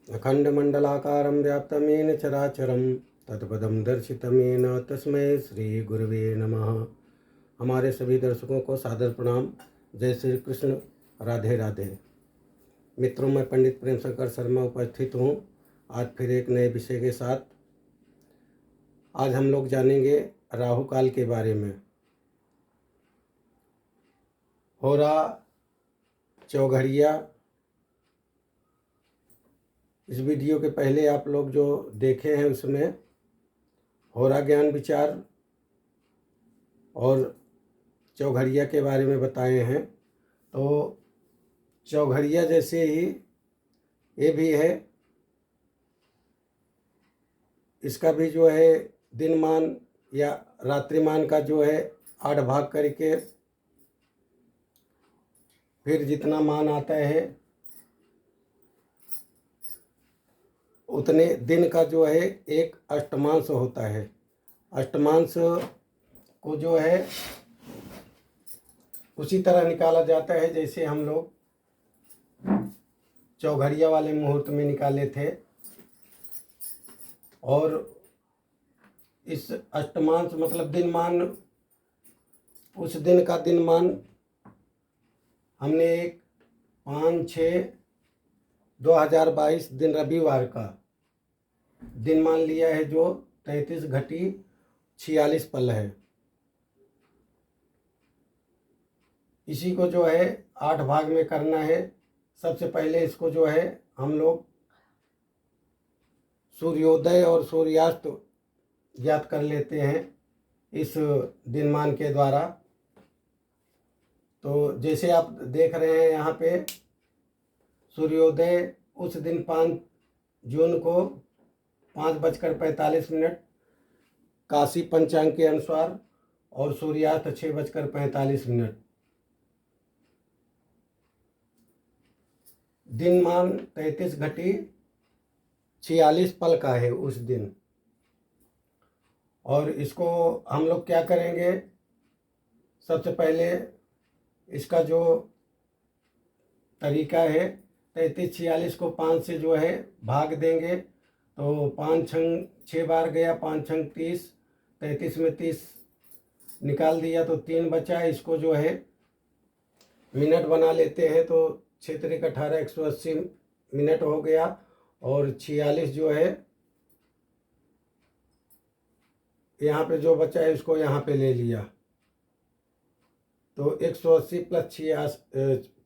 अखण्डमण्डलाकारं व्याप्तं येन चराचरं तत्पदं दर्शितं येन तस्मै श्री गुरुवे नमः। हमारे सभी दर्शकों को सादर प्रणाम। जय श्री कृष्ण, राधे राधे। मित्रों, मैं पंडित प्रेम शंकर शर्मा उपस्थित हूँ आज फिर एक नए विषय के साथ। आज हम लोग जानेंगे राहु काल के बारे में। होरा, चौघड़िया। इस वीडियो के पहले आप लोग जो देखे हैं उसमें होरा ज्ञान विचार और चौघड़िया के बारे में बताए हैं। तो चौघड़िया जैसे ही ये भी है, इसका भी जो है दिनमान या रात्रिमान का जो है 8 भाग करके फिर जितना मान आता है उतने दिन का जो है एक अष्टमांश होता है। अष्टमांश को जो है उसी तरह निकाला जाता है जैसे हम लोग चौघड़िया वाले मुहूर्त में निकाले थे। और इस अष्टमांश मतलब दिनमान, उस दिन का दिनमान हमने एक 5/6/2022 दिन रविवार का दिनमान लिया है जो 33 घटी 46 पल है। इसी को जो है 8 भाग में करना है। सबसे पहले इसको जो है हम लोग सूर्योदय और सूर्यास्त ज्ञात कर लेते हैं इस दिनमान के द्वारा। तो जैसे आप देख रहे हैं यहाँ पे सूर्योदय उस दिन 5 जून को 5:45 काशी पंचांग के अनुसार और सूर्यास्त 6:45। दिनमान 33 घटी 46 पल का है उस दिन। और इसको हम लोग क्या करेंगे, सबसे पहले इसका जो तरीका है 33-46 को 5 से जो है भाग देंगे तो 5 छंग 6 बार गया, 5 छंग 30, 33 में 30 निकाल दिया तो 3 बचा। इसको जो है मिनट बना लेते हैं तो 6×18 180 मिनट हो गया। और 46 जो है यहाँ पे जो बचा है इसको यहाँ पे ले लिया तो 180 +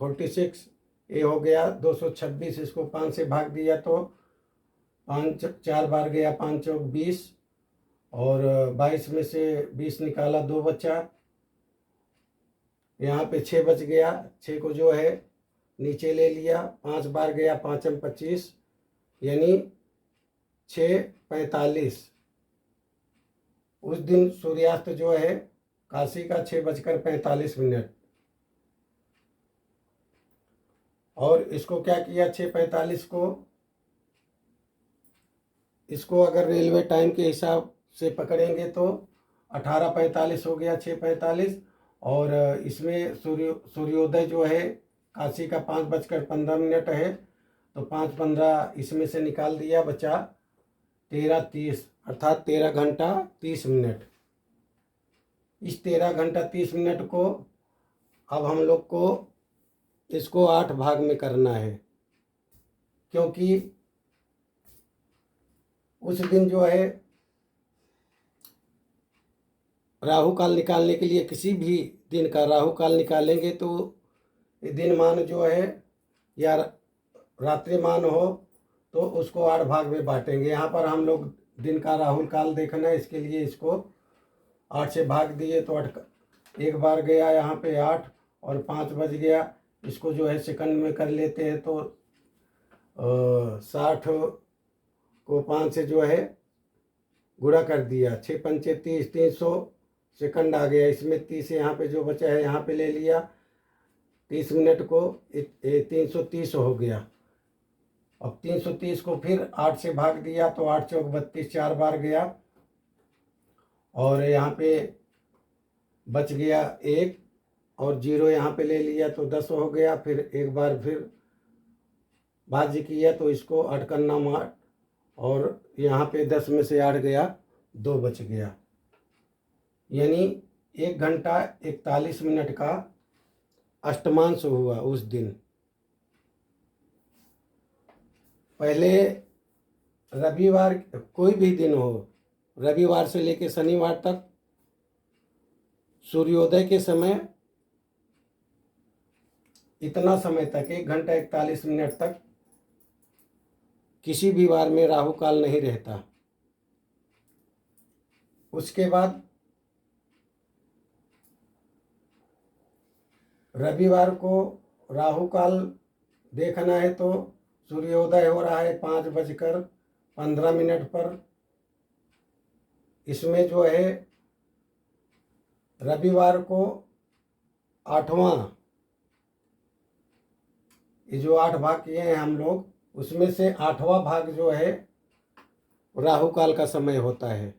46 ये हो गया 226। इसको 5 से भाग दिया तो 5 4 बार गया, 5 चौक 20 और 22 में से 20 निकाला, 2 बचा। यहाँ पे 6 बच गया, 6 को जो है नीचे ले लिया, 5 बार गया, 5 में 25 यानी 6:45। उस दिन सूर्यास्त जो है काशी का 6:45। और इसको क्या किया 6:45 को, इसको अगर रेलवे टाइम के हिसाब से पकड़ेंगे तो 18:45 हो गया 6:45। और इसमें सूर्योदय जो है काशी का 5:15 है तो 5:15 इसमें से निकाल दिया, बचा 13:30 अर्थात 13 घंटा 30 मिनट। इस 13 घंटा 30 मिनट को अब हम लोग को इसको 8 भाग में करना है, क्योंकि उस दिन जो है राहु काल निकालने के लिए किसी भी दिन का राहु काल निकालेंगे तो दिनमान जो है या रात्रिमान हो तो उसको 8 भाग में बांटेंगे। यहाँ पर हम लोग दिन का राहु काल देखना है, इसके लिए इसको 8 से भाग दिए तो 8 एक बार गया यहाँ पे 8 और 5 बज गया। इसको जो है सेकंड में कर लेते हैं तो 60 को 5 से जो है गुणा कर दिया, 6×5 = 30, 300 सेकंड आ गया। इसमें 30 यहाँ पे जो बचा है यहाँ पे ले लिया, 30 मिनट को 330 हो गया। अब 330 को फिर 8 से भाग दिया तो 8 चौक 32, 4 बार गया और यहाँ पे बच गया 1 और 0 यहाँ पे ले लिया तो 10 हो गया। फिर एक बार फिर बाजी किया तो इसको अटकन्ना मार, और यहाँ पे 10 में से 8 गया, 2 बच गया। यानी 1 घंटा 41 मिनट का अष्टमांश हुआ उस दिन। पहले रविवार, कोई भी दिन हो, रविवार से लेकर शनिवार तक सूर्योदय के समय इतना समय तक 1 घंटा 41 मिनट तक किसी भी वार में राहु काल नहीं रहता। उसके बाद रविवार को राहु काल देखना है तो सूर्योदय हो रहा है 5:15 पर। इसमें जो है रविवार को 8वां, ये जो 8 भाग किए हैं हम लोग, उसमें से 8वां भाग जो है राहु काल का समय होता है।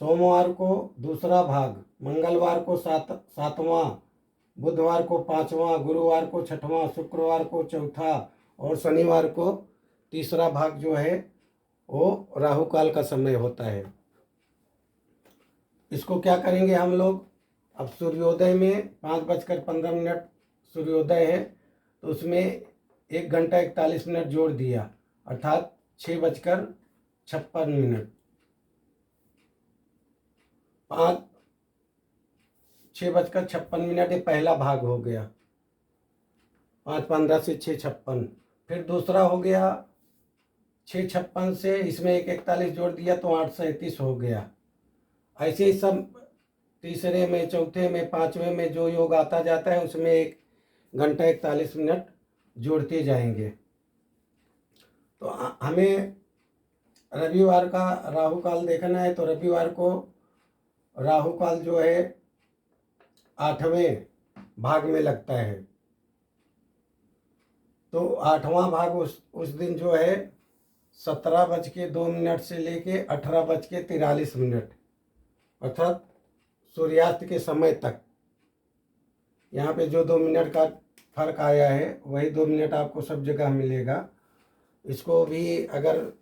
सोमवार को दूसरा भाग, मंगलवार को 7वां, बुधवार को 5वां, गुरुवार को 6वां, शुक्रवार को 4था और शनिवार को तीसरा भाग जो है वो राहु काल का समय होता है। इसको क्या करेंगे हम लोग, अब सूर्योदय में 5:15 सूर्योदय है तो उसमें 1 घंटा 41 मिनट जोड़ दिया, अर्थात 6:56 6:56 ये पहला भाग हो गया, 5:15 से 6:56। फिर दूसरा हो गया 6:56 से इसमें 1:41 जोड़ दिया तो 8:37 हो गया। ऐसे ही सब तीसरे में, चौथे में, 5वें में जो योग आता जाता है उसमें 1 घंटा 41 मिनट जोड़ते जाएंगे। तो हमें रविवार का राहु काल देखना है तो रविवार को राहु काल जो है 8वें भाग में लगता है। तो 8वां भाग उस दिन जो है 17:02 से लेके 18:43 अर्थात सूर्यास्त के समय तक। यहाँ पे जो 2 मिनट का फर्क आया है वही 2 मिनट आपको सब जगह मिलेगा। इसको भी अगर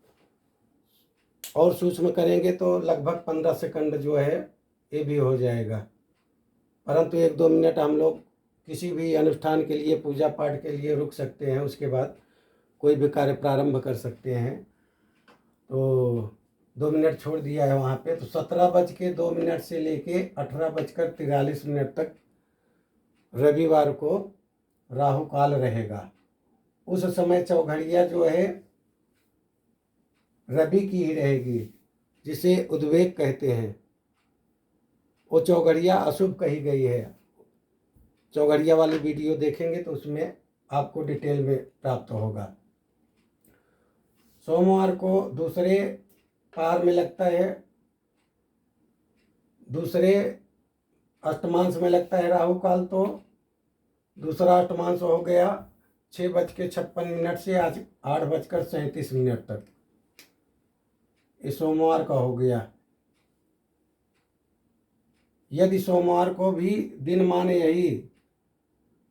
और सूक्ष्म करेंगे तो लगभग 15 सेकंड जो है ये भी हो जाएगा, परंतु 1-2 मिनट हम लोग किसी भी अनुष्ठान के लिए, पूजा पाठ के लिए रुक सकते हैं, उसके बाद कोई भी कार्य प्रारंभ कर सकते हैं। तो 2 मिनट छोड़ दिया है वहाँ पे। तो 17:02 से लेके 18:43 तक रविवार को राहु काल रहेगा। उस समय चौघड़िया जो है रवि की ही रहेगी, जिसे उद्वेग कहते हैं। वो चौघड़िया अशुभ कही गई है। चौघड़िया वाली वीडियो देखेंगे तो उसमें आपको डिटेल में प्राप्त होगा। सोमवार को दूसरे पार में लगता है, दूसरे अष्टमांश में लगता है राहु काल। तो दूसरा अष्टमांश हो गया 6:56 से आज 8:37 तक, इस सोमवार का हो गया। यदि सोमवार को भी दिन माने यही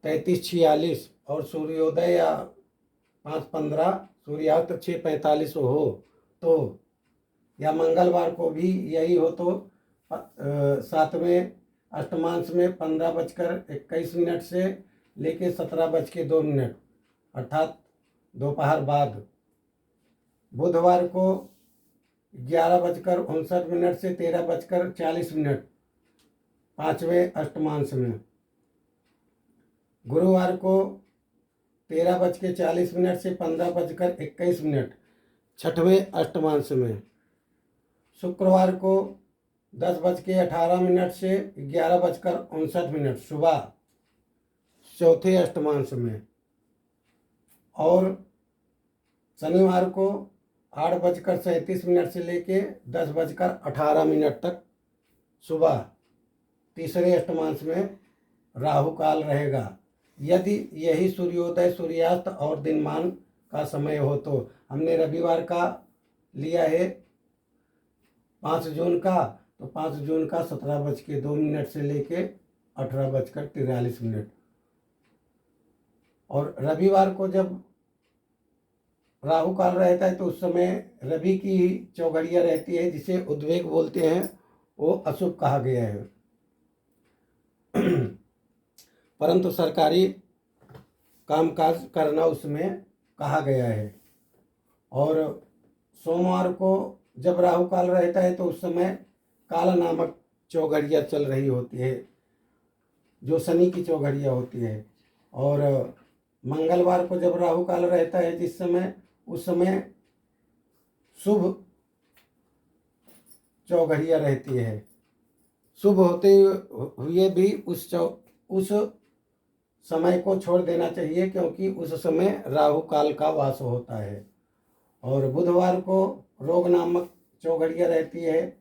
33:46 और सूर्योदय या 5:15, सूर्यास्त 6:45 हो तो, या मंगलवार को भी यही हो तो 7वें अष्टमांश में 15:21 से लेके 17:02 अर्थात दोपहर बाद। बुधवार को 11:59 से 13:40 5वें अष्टमांश में। गुरुवार को 13:40 से 15:21 6वें अष्टमांश में। शुक्रवार को 10:18 से 11:59 सुबह चौथे अष्टमांश में। और शनिवार को 8:37 से लेके 10:18 तक सुबह तीसरे अष्टमांश में राहु काल रहेगा। यदि यही सूर्योदय, सूर्यास्त और दिनमान का समय हो तो। हमने रविवार का लिया है 5 जून का, तो 5 जून का 17:02 से लेके 18:43। और रविवार को जब राहु काल रहता है तो उस समय रवि की चौघड़िया रहती है, जिसे उद्वेग बोलते हैं, वो अशुभ कहा गया है। परंतु सरकारी कामकाज करना उसमें कहा गया है। और सोमवार को जब राहु काल रहता है तो उस समय काल नामक चौघड़िया चल रही होती है, जो शनि की चौघड़िया होती है। और मंगलवार को जब राहु काल रहता है जिस समय, उस समय शुभ चौघड़िया रहती है। शुभ होते हुए भी उस समय को छोड़ देना चाहिए, क्योंकि उस समय राहु काल का वास होता है। और बुधवार को रोग नामक चौघड़िया रहती है।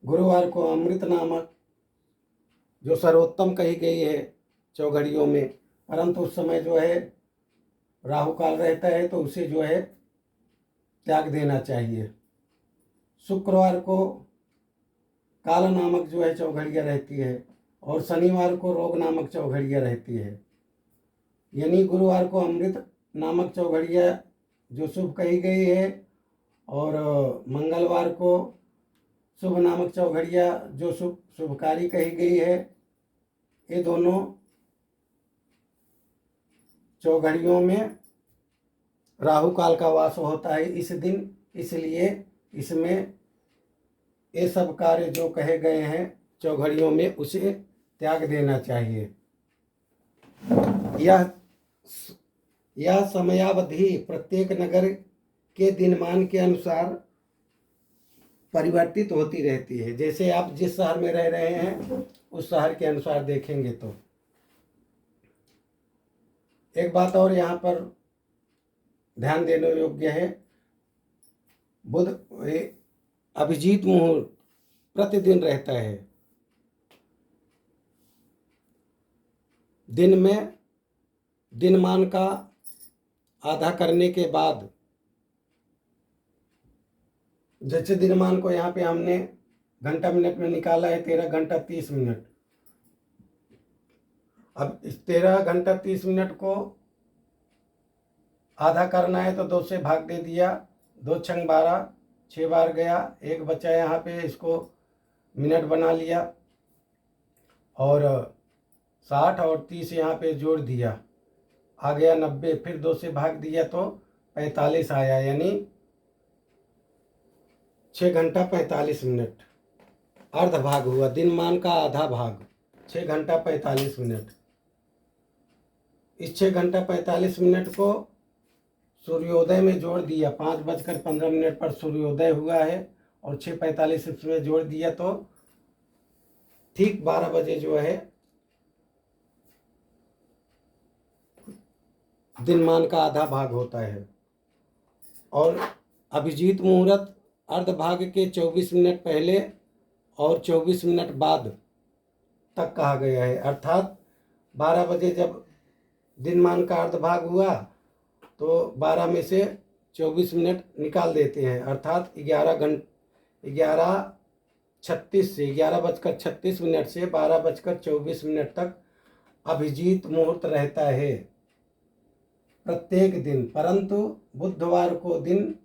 गुरुवार को अमृत नामक, जो सर्वोत्तम कही गई है चौघड़ियों में, परंतु उस समय जो है राहु काल रहता है तो उसे जो है त्याग देना चाहिए। शुक्रवार को काल नामक जो है चौघड़िया रहती है, और शनिवार को रोग नामक चौघड़िया रहती है। यानी गुरुवार को अमृत नामक चौघड़िया जो शुभ कही गई है, और मंगलवार को शुभ नामक चौघड़िया जो शुभकारी कही गई है। ये दोनों चौघड़ियों में राहु काल का वास होता है इस दिन, इसलिए इसमें ये सब कार्य जो कहे गए हैं चौघड़ियों में, उसे त्याग देना चाहिए। यह समयावधि प्रत्येक नगर के दिनमान के अनुसार परिवर्तित होती रहती है। जैसे आप जिस शहर में रह रहे हैं उस शहर के अनुसार देखेंगे तो। एक बात और यहाँ पर ध्यान देने योग्य है, बुध अभिजीत मुहूर्त प्रतिदिन रहता है। दिन में दिनमान का आधा करने के बाद, जैसे दिनमान को यहाँ पे हमने घंटा मिनट में निकाला है 13 घंटा 30 मिनट। अब इस 13 घंटा 30 मिनट को आधा करना है तो 2 से भाग दे दिया, 2 छंग 12, 6 बार गया, 1 बचा यहाँ पे, इसको मिनट बना लिया, और 60 और 30 यहाँ पे जोड़ दिया, आ गया 90। फिर 2 से भाग दिया तो 45 आया, यानी 6 घंटा 45 मिनट अर्ध भाग हुआ। दिनमान का आधा भाग 6 घंटा 45 मिनट। इस 6 घंटा 45 मिनट को सूर्योदय में जोड़ दिया, 5:15 पर सूर्योदय हुआ है, और 6:45 इसमें जोड़ दिया तो ठीक 12 बजे जो है दिनमान का आधा भाग होता है। और अभिजीत मुहूर्त अर्ध भाग के 24 मिनट पहले और 24 मिनट बाद तक कहा गया है। अर्थात 12 बजे जब दिनमान का अर्ध भाग हुआ तो 12 में से 24 मिनट निकाल देते हैं, अर्थात 11:36 से 11:36 से 12:24 तक अभिजीत मुहूर्त रहता है प्रत्येक दिन। परंतु बुधवार को दिन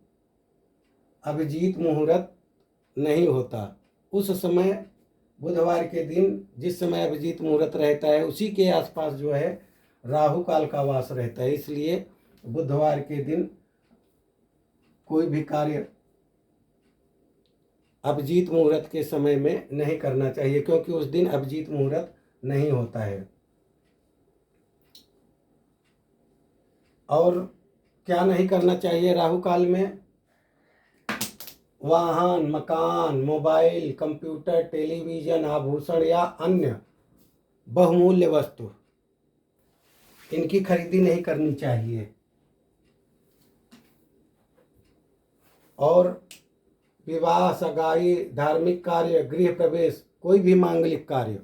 अभिजीत मुहूर्त नहीं होता। उस समय बुधवार के दिन जिस समय अभिजीत मुहूर्त रहता है उसी के आसपास जो है राहु काल का वास रहता है। इसलिए बुधवार के दिन कोई भी कार्य अभिजीत मुहूर्त के समय में नहीं करना चाहिए, क्योंकि उस दिन अभिजीत मुहूर्त नहीं होता है। और क्या नहीं करना चाहिए राहु काल में? वाहन, मकान, मोबाइल, कंप्यूटर, टेलीविज़न, आभूषण या अन्य बहुमूल्य वस्तु, इनकी खरीदी नहीं करनी चाहिए। और विवाह, सगाई, धार्मिक कार्य, गृह प्रवेश, कोई भी मांगलिक कार्य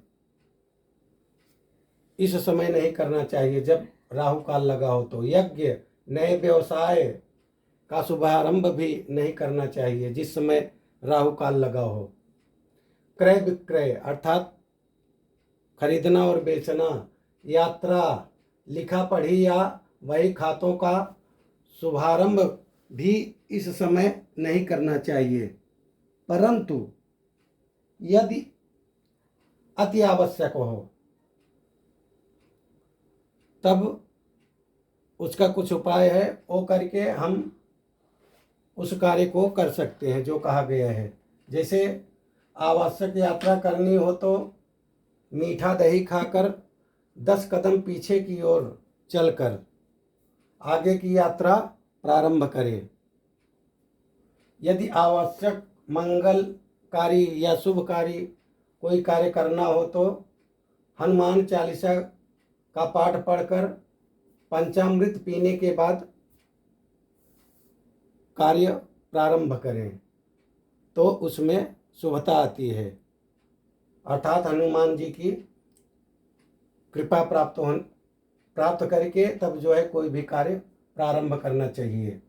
इस समय नहीं करना चाहिए जब राहु काल लगा हो। तो यज्ञ, नए व्यवसाय का शुभारंभ भी नहीं करना चाहिए जिस समय राहु काल लगा हो। क्रय विक्रय अर्थात खरीदना और बेचना, यात्रा, लिखा पढ़ी या वही खातों का शुभारंभ भी इस समय नहीं करना चाहिए, परंतु यदि अति आवश्यक हो तब उसका कुछ उपाय है, वो करके हम उस कार्य को कर सकते हैं जो कहा गया है। जैसे आवश्यक यात्रा करनी हो तो मीठा दही खाकर 10 कदम पीछे की ओर चलकर आगे की यात्रा प्रारंभ करें। यदि आवश्यक मंगलकारी या शुभकारी कोई कार्य करना हो तो हनुमान चालीसा का पाठ पढ़कर पंचामृत पीने के बाद कार्य प्रारंभ करें, तो उसमें शुभता आती है, अर्थात हनुमान जी की कृपा प्राप्त करके तब जो है कोई भी कार्य प्रारंभ करना चाहिए।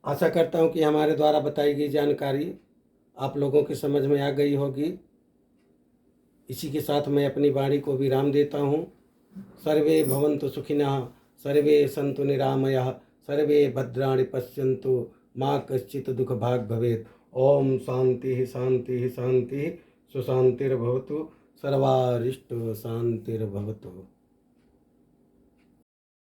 आशा करता हूँ कि हमारे द्वारा बताई गई जानकारी आप लोगों की समझ में आ गई होगी। इसी के साथ मैं अपनी वाणी को विराम देता हूँ। सर्वे भवन्तु सुखिनः, सर्वे सन्तु निरामयाः, सर्वे भद्राणि पश्यन्तु, माँ कश्चित् दुःख भाग् भवेत्। ओम शांति शांति शांति, सुशांतिर्भवतु, सर्वारिष्ट शांतिर्भवतु।